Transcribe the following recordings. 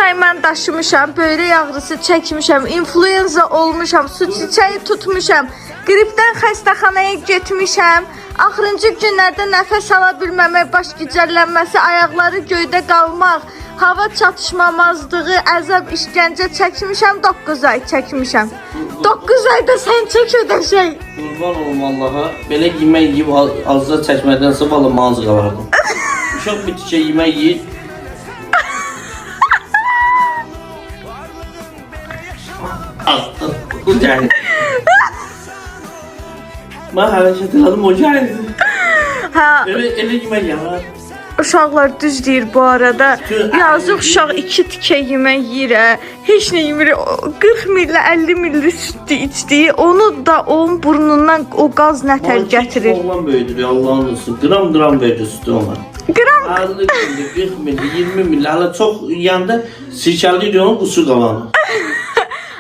ay mən daşımışam, böyrək ağrısı çəkmişəm, influenza olmuşam, su çiçəyi tutmuşam, qripdən xəstəxanaya getmişəm. Axırıncı günlərdə nəfəs ala bilməmək, baş gicəllənməsi, ayaqları göydə qalmaq, hava çatışmamazlığı, əzab, işgəncə çəkmişəm, 9 ay çəkmişəm. 9 ayda sən çək ödəşək. Qurban olum Allaha, belə yemək yiyib azca çəkmədənsə valla mağaz qalardım. Uşaq bir tikə yemək yiyib. Bu gəldi. Mən hərəkət elədim, o gəldi. Elə yemək yiyəm. Uşaqlar düz deyir bu arada. Yazıq uşaq 2 tikə yemək yeyir. Heç nə yemir. 40 milli, 50 milli sütü içdiyi, onu da onun burnundan o qaz nətər gətirir. Oğlan böyüdür, Allah'ın olsun. Qram verdi sütü ona. Qram? 50 milli, 40 milli, 20 milli. Hələ çox yanda sirkəli diyor, bu su qalanı.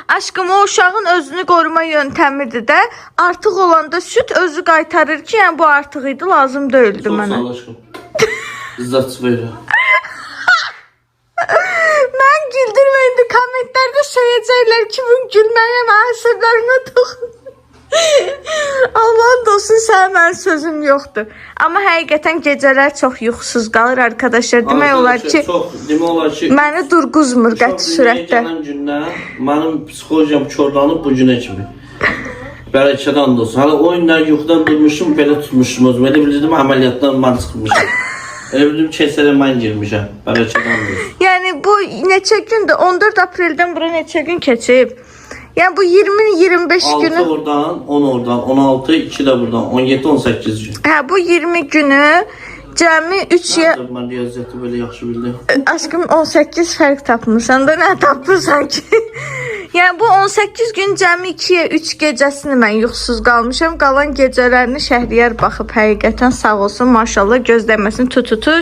Aşkım, o uşağın özünü qoruma yöntəmidir də. Artıq olanda süt özü qaytarır ki, yəni bu artıq idi, lazım deyildi mənə. Çox sağ ol aşkım. İzzat verir. Mən güldürməyindi, kommentlərdə söyləyəcəklər ki, bu gülməyə əsəblərinə toxun. Allah'ın olsun, sən mənim sözüm yoxdur. Amma həqiqətən gecələr çox yuxusuz qalır arkadaşlar. Demək olar ki, məni durğuzmur qəti sürətdə. Gələn gündən mənim psixolojiyam körlanıb bu günə kimi. Bəlkədən də olsun. Hələ o günlər yuxudan durmuşum, belə tutmuşum özümü. Elə bilirdim, əməliyyatdan mən çıxmışım. Elə bildim, keserə mən girmişəm. Bəlkədən də olsun. Yəni bu neçə gündür? 14 apreldən bura neçə gün keçib? Yəni bu 20-25 günü... 6 oradan, 10 oradan, 16, 2 də buradan, 17-18 gün. Hə, bu 20 günü cəmi 3 ya... Mən riyaziyyatı belə yaxşı bildim. Aşkım, 18 fərq tapmışsan da, nə tapırsan ki? Yəni bu 18 gün cəmi 2-yə 3 gecəsini mən yuxusuz qalmışam. Qalan gecələrini Şəhriyar baxıb həqiqətən sağ olsun, maşallah, gözləməsini tututur.